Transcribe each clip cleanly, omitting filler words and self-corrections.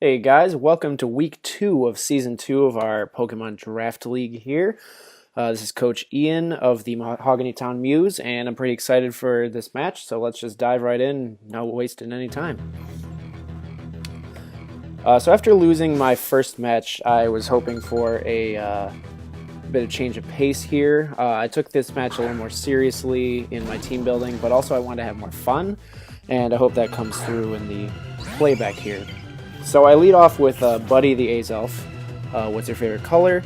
Hey guys, welcome to week 2 of season 2 of our Pokemon Draft League here. This is Coach Ian of the Mahogany Town Mews, and I'm pretty excited for this match, so let's just dive right in, not wasting any time. So after losing my first match, I was hoping for a bit of change of pace here. I took this match a little more seriously in my team building, but also I wanted to have more fun, and I hope that comes through in the playback here. So I lead off with Buddy the Azelf, what's your favorite color,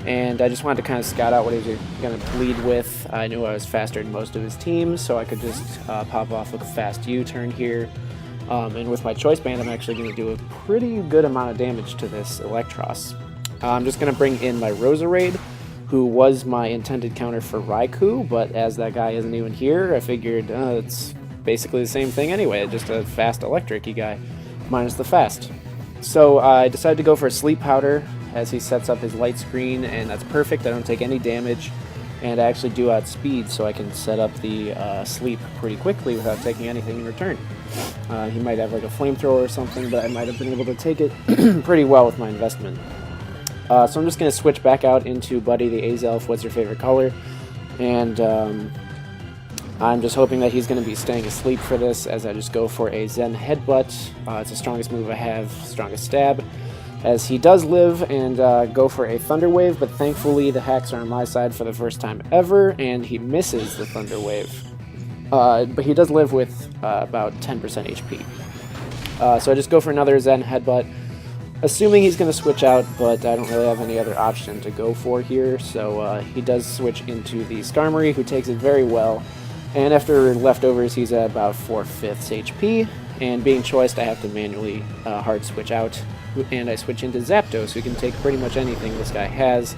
and I just wanted to kind of scout out what he was going to lead with. I knew I was faster than most of his teams, so I could just pop off a fast U-turn here. And with my Choice Band, I'm actually going to do a pretty good amount of damage to this Electros. I'm just going to bring in my Roserade, who was my intended counter for Raikou, but as that guy isn't even here, I figured it's basically the same thing anyway, just a fast electric-y guy, minus the fast. So I decided to go for a Sleep Powder as he sets up his light screen, and that's perfect. I don't take any damage, and I actually do outspeed, so I can set up the sleep pretty quickly without taking anything in return. He might have like a flamethrower or something, but I might have been able to take it pretty well with my investment. So I'm just going to switch back out into Buddy the Azelf, what's your favorite color, and I'm just hoping that he's going to be staying asleep for this as I just go for a Zen Headbutt. It's the strongest move I have, strongest stab, as he does live, and go for a Thunder Wave, but thankfully the hacks are on my side for the first time ever, and he misses the Thunder Wave. But he does live with about 10% HP. So I just go for another Zen Headbutt, assuming he's going to switch out, but I don't really have any other option to go for here, so he does switch into the Skarmory, who takes it very well. And after leftovers, he's at about 4/5 HP, and being choiced, I have to manually hard switch out, and I switch into Zapdos, who can take pretty much anything this guy has,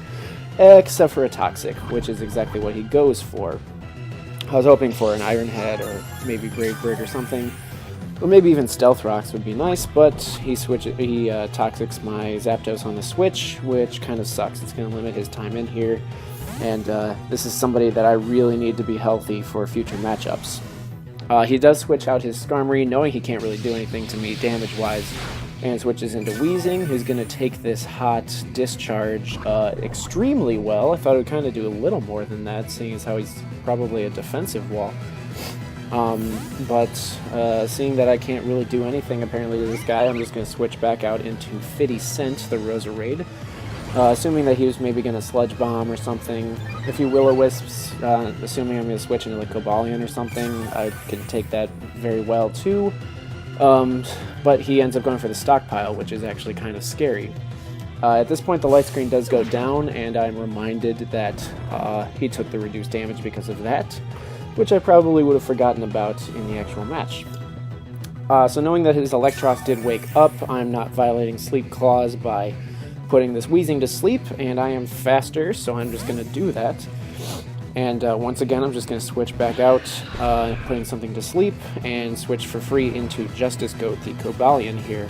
except for a Toxic, which is exactly what he goes for. I was hoping for an Iron Head, or maybe Brave Bird or something, or maybe even Stealth Rocks would be nice, but he Toxics my Zapdos on the switch, which kind of sucks. It's going to limit his time in here. And this is somebody that I really need to be healthy for future matchups. He does switch out his Skarmory, knowing he can't really do anything to me damage-wise, and switches into Weezing, who's going to take this hot discharge extremely well. I thought it would kind of do a little more than that, seeing as how he's probably a defensive wall. But seeing that I can't really do anything apparently to this guy, I'm just going to switch back out into Fitty Scent, the Roserade. Assuming that he was maybe going to Sludge Bomb or something. If he Will-O-Wisps, assuming I'm going to switch into like Cobalion or something, I can take that very well too. But he ends up going for the Stockpile, which is actually kind of scary. At this point, the light screen does go down, and I'm reminded that he took the reduced damage because of that, which I probably would have forgotten about in the actual match. So knowing that his Electros did wake up, I'm not violating Sleep Clause by putting this Weezing to sleep, and I am faster, so I'm just going to do that. And once again, I'm just going to switch back out, putting something to sleep, and switch for free into Justice Goat, the Cobalion here.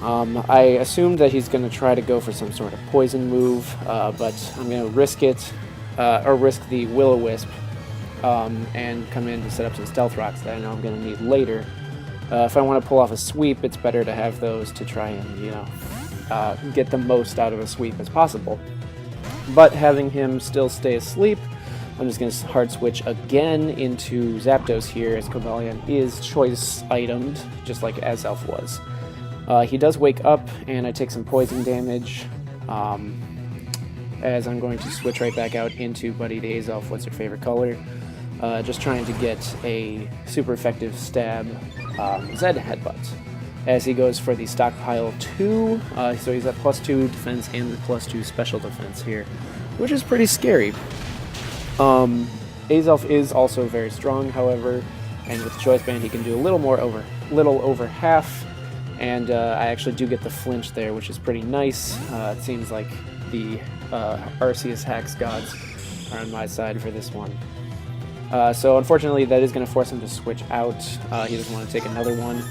I assumed that he's going to try to go for some sort of poison move, but I'm going to risk it, or risk the Will-O-Wisp, and come in to set up some Stealth Rocks that I know I'm going to need later. If I want to pull off a sweep, it's better to have those to try and, get the most out of a sweep as possible. But having him still stay asleep, I'm just going to hard switch again into Zapdos here, as Cobalion is choice itemed, just like Azelf was. He does wake up, and I take some poison damage, as I'm going to switch right back out into Buddy the Azelf, what's your favorite color? Just trying to get a super effective stab Zed Headbutt, as he goes for the Stockpile 2, so he's at +2 defense and +2 special defense here, which is pretty scary. Azelf is also very strong, however, and with Choice Band he can do a little over half, and I actually do get the flinch there, which is pretty nice. It seems like the Arceus Hacks gods are on my side for this one. So unfortunately that is going to force him to switch out. He doesn't want to take another one.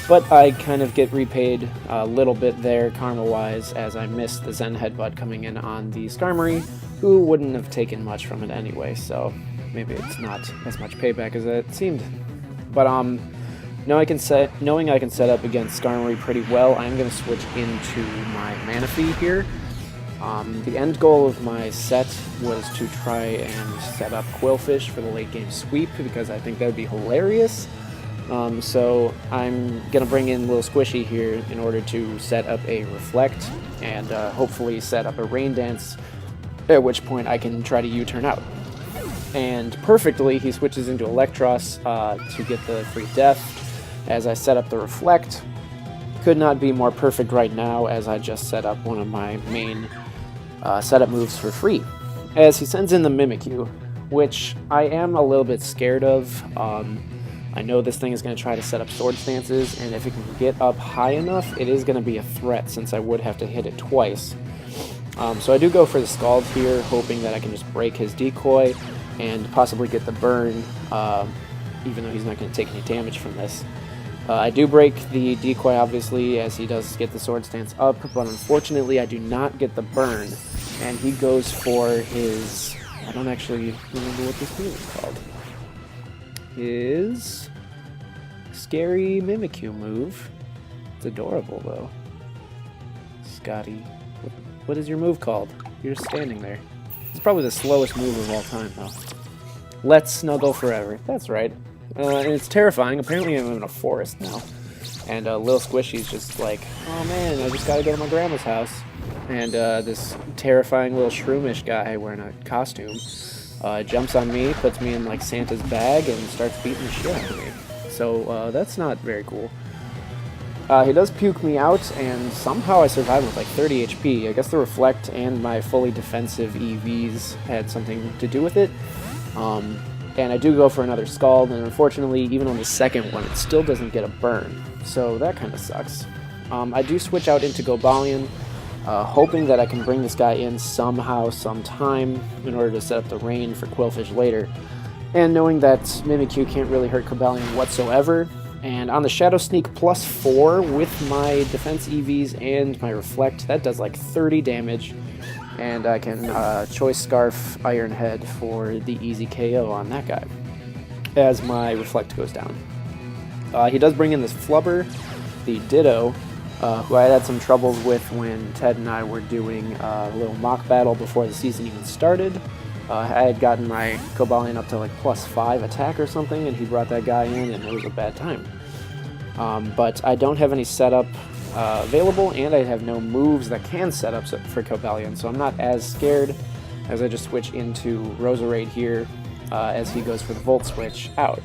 But I kind of get repaid a little bit there, karma-wise, as I missed the Zen Headbutt coming in on the Skarmory, who wouldn't have taken much from it anyway, so maybe it's not as much payback as it seemed. But Knowing I can set up against Skarmory pretty well, I'm going to switch into my Manaphy here. The end goal of my set was to try and set up Quillfish for the late game sweep, because I think that would be hilarious. So I'm going to bring in Little Squishy here in order to set up a Reflect and hopefully set up a Rain Dance, at which point I can try to U-turn out. And perfectly, he switches into Electros to get the free Death as I set up the Reflect. Could not be more perfect right now, as I just set up one of my main setup moves for free, as he sends in the Mimikyu, which I am a little bit scared of. I know this thing is going to try to set up Sword Stances, and if it can get up high enough, it is going to be a threat, since I would have to hit it twice. So I do go for the Scald here, hoping that I can just break his decoy and possibly get the burn, even though he's not going to take any damage from this. I do break the decoy, obviously, as he does get the Sword Stance up, but unfortunately I do not get the burn, and he goes for his... I don't actually remember what this move is called. His Scary Mimikyu move. It's adorable, though. Scotty, what is your move called? You're just standing there. It's probably the slowest move of all time, though. Let's Snuggle Forever. That's right. And it's terrifying. Apparently I'm in a forest now. And Lil Squishy's just like, oh man, I just gotta go to my grandma's house. And this terrifying little shroomish guy wearing a costume jumps on me, puts me in like Santa's bag, and starts beating the shit out of me. So that's not very cool. He does puke me out, and somehow I survived with like 30 HP. I guess the Reflect and my fully defensive EVs had something to do with it. And I do go for another Scald, and unfortunately, even on the second one, it still doesn't get a burn. So that kind of sucks. I do switch out into Gobalion, hoping that I can bring this guy in somehow, sometime, in order to set up the rain for Quillfish later. And knowing that Mimikyu can't really hurt Gobalion whatsoever. And on the Shadow Sneak +4 with my defense EVs and my Reflect, that does like 30 damage. And I can Choice Scarf Iron Head for the easy KO on that guy, as my Reflect goes down. He does bring in this Flubber, the Ditto, who I had some troubles with when Ted and I were doing a little mock battle before the season even started. I had gotten my Gobalion up to like +5 attack or something, and he brought that guy in, and it was a bad time. But I don't have any setup available, and I have no moves that can set up for Gobalion, so I'm not as scared, as I just switch into Roserade here as he goes for the Volt Switch out.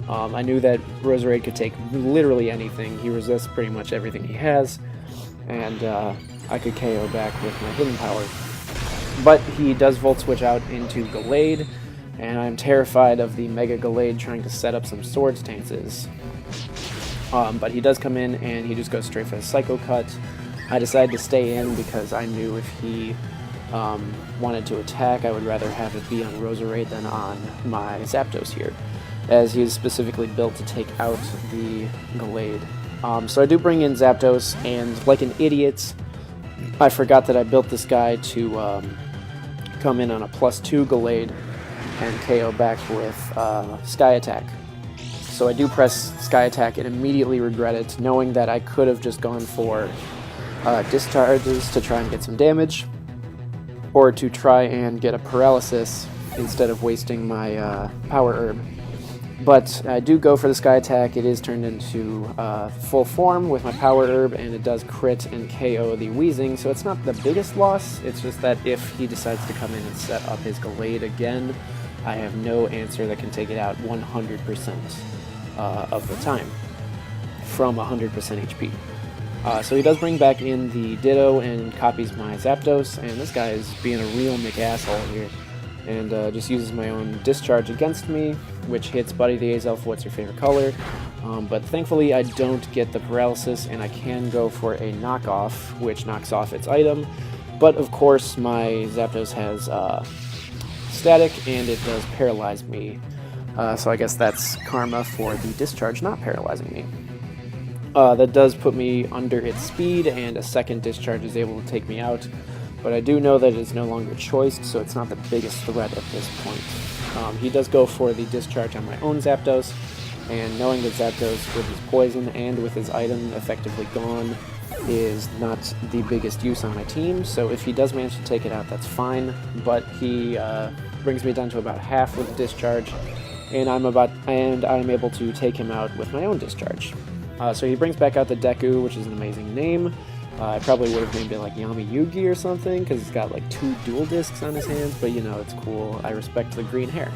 I knew that Roserade could take literally anything. He resists pretty much everything he has, and I could KO back with my Hidden Power. But he does Volt Switch out into Gallade, and I'm terrified of the Mega Gallade trying to set up some Sword Stances. But he does come in, and he just goes straight for the Psycho Cut. I decided to stay in because I knew if he wanted to attack, I would rather have it be on Roserade than on my Zapdos here, as he is specifically built to take out the Gallade. So I do bring in Zapdos, and like an idiot, I forgot that I built this guy to come in on a +2 Gallade and KO back with Sky Attack. So I do press Sky Attack and immediately regret it, knowing that I could have just gone for discharges to try and get some damage, or to try and get a paralysis instead of wasting my Power Herb. But I do go for the Sky Attack. It is turned into full form with my Power Herb, and it does crit and KO the Weezing, so it's not the biggest loss. It's just that if he decides to come in and set up his Gallade again, I have no answer that can take it out 100% of the time from 100% HP. So he does bring back in the Ditto and copies my Zapdos, and this guy is being a real McAsshole here, and just uses my own Discharge against me, which hits Buddy the Azelf, what's your favorite color? But thankfully I don't get the paralysis, and I can go for a knockoff, which knocks off its item. But of course my Zapdos has static, and it does paralyze me. So I guess that's karma for the Discharge not paralyzing me. That does put me under its speed, and a second Discharge is able to take me out. But I do know that it's no longer choiced, so it's not the biggest threat at this point. He does go for the Discharge on my own Zapdos, and knowing that Zapdos with his poison and with his item effectively gone is not the biggest use on my team, so if he does manage to take it out, that's fine, but he brings me down to about half with discharge, and I'm able to take him out with my own discharge. So he brings back out the Deku, which is an amazing name. I probably would have named it like Yami Yugi or something, because he's got like 2 dual discs on his hands, but you know, it's cool. I respect the green hair.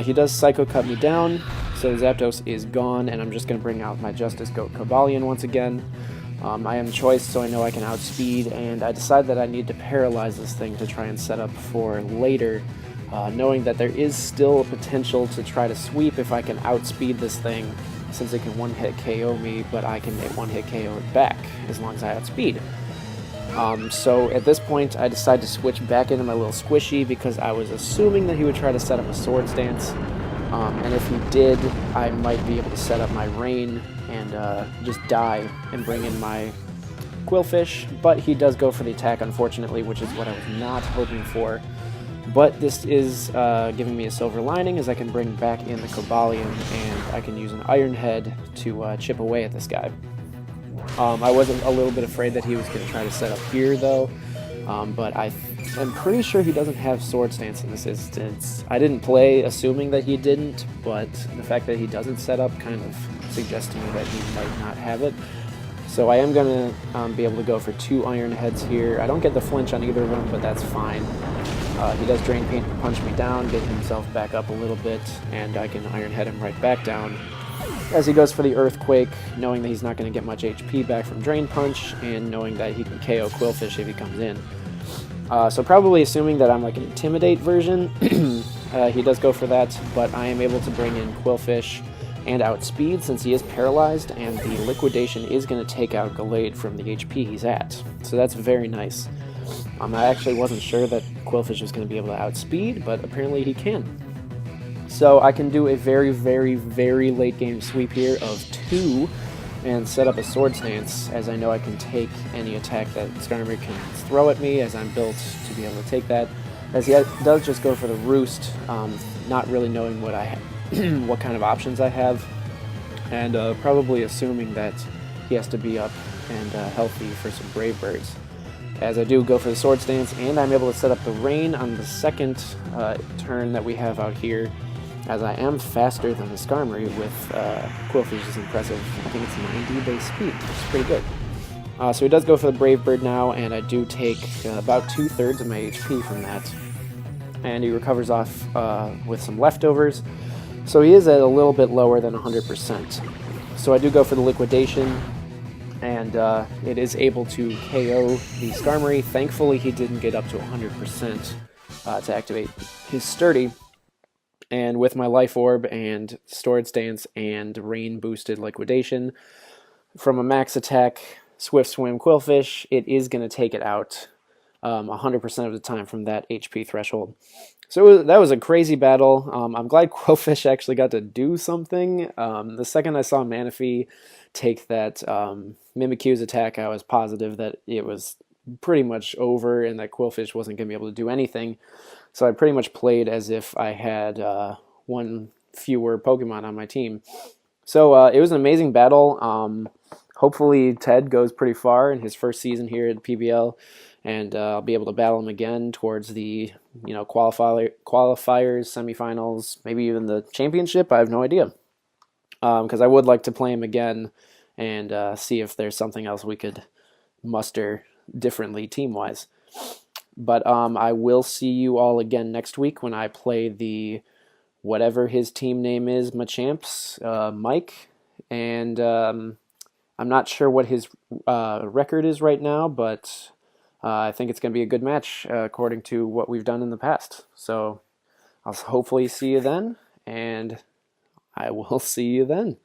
He does Psycho Cut me down, so Zapdos is gone, and I'm just going to bring out my Justice Goat Cobalion once again. I am choice, so I know I can outspeed, and I decide that I need to paralyze this thing to try and set up for later, knowing that there is still a potential to try to sweep if I can outspeed this thing, since it can one-hit KO me, but I can one-hit KO it back, as long as I outspeed. So at this point, I decide to switch back into my little squishy, because I was assuming that he would try to set up a Swords Dance, and if he did, I might be able to set up my Rain and just die and bring in my Quillfish, but he does go for the attack, unfortunately, which is what I was not hoping for. But this is giving me a silver lining, as I can bring back in the Cobalion, and I can use an Iron Head to chip away at this guy. I was a little bit afraid that he was going to try to set up here, though, but I'm pretty sure he doesn't have Swords Dance in this instance. I didn't play assuming that he didn't, but the fact that he doesn't set up kind of suggests to me that he might not have it. So I am going to be able to go for 2 Iron Heads here. I don't get the flinch on either of them, but that's fine. He does Drain Punch me down, get himself back up a little bit, and I can Iron Head him right back down. As he goes for the Earthquake, knowing that he's not going to get much HP back from Drain Punch, and knowing that he can KO Quillfish if he comes in. So probably assuming that I'm like an Intimidate version, he does go for that, but I am able to bring in Quillfish and outspeed since he is paralyzed, and the Liquidation is going to take out Gallade from the HP he's at. So that's very nice. I actually wasn't sure that Quillfish was going to be able to outspeed, but apparently he can. So I can do a very, very, very late game sweep here of 2 and set up a Swords Dance, as I know I can take any attack that Skarmory can throw at me, as I'm built to be able to take that. As he does just go for the Roost, not really knowing what what kind of options I have, and probably assuming that he has to be up and healthy for some Brave Birds. As I do go for the Swords Dance, and I'm able to set up the Rain on the second turn that we have out here, as I am faster than the Skarmory with Quillfish's impressive, I think it's 90 base speed, which is pretty good. So he does go for the Brave Bird now, and I do take about 2/3 of my HP from that. And he recovers off with some leftovers, so he is at a little bit lower than 100%. So I do go for the Liquidation, and it is able to KO the Skarmory. Thankfully, he didn't get up to 100% to activate his Sturdy. And with my Life Orb and Swords Dance and Rain boosted Liquidation, from a max attack Swift Swim Quillfish, it is going to take it out 100% of the time from that HP threshold. So that was a crazy battle. I'm glad Quillfish actually got to do something. The second I saw Manaphy take that Mimikyu's attack, I was positive that it was pretty much over and that Quillfish wasn't going to be able to do anything. So I pretty much played as if I had 1 fewer Pokemon on my team. So it was an amazing battle. Hopefully Ted goes pretty far in his first season here at PBL, and I'll be able to battle him again towards the qualifiers, semifinals, maybe even the championship. I have no idea, because I would like to play him again and see if there's something else we could muster differently team-wise. But I will see you all again next week when I play the whatever his team name is, Machamps, Mike, and I'm not sure what his record is right now, but I think it's going to be a good match according to what we've done in the past. So I'll hopefully see you then, and I will see you then.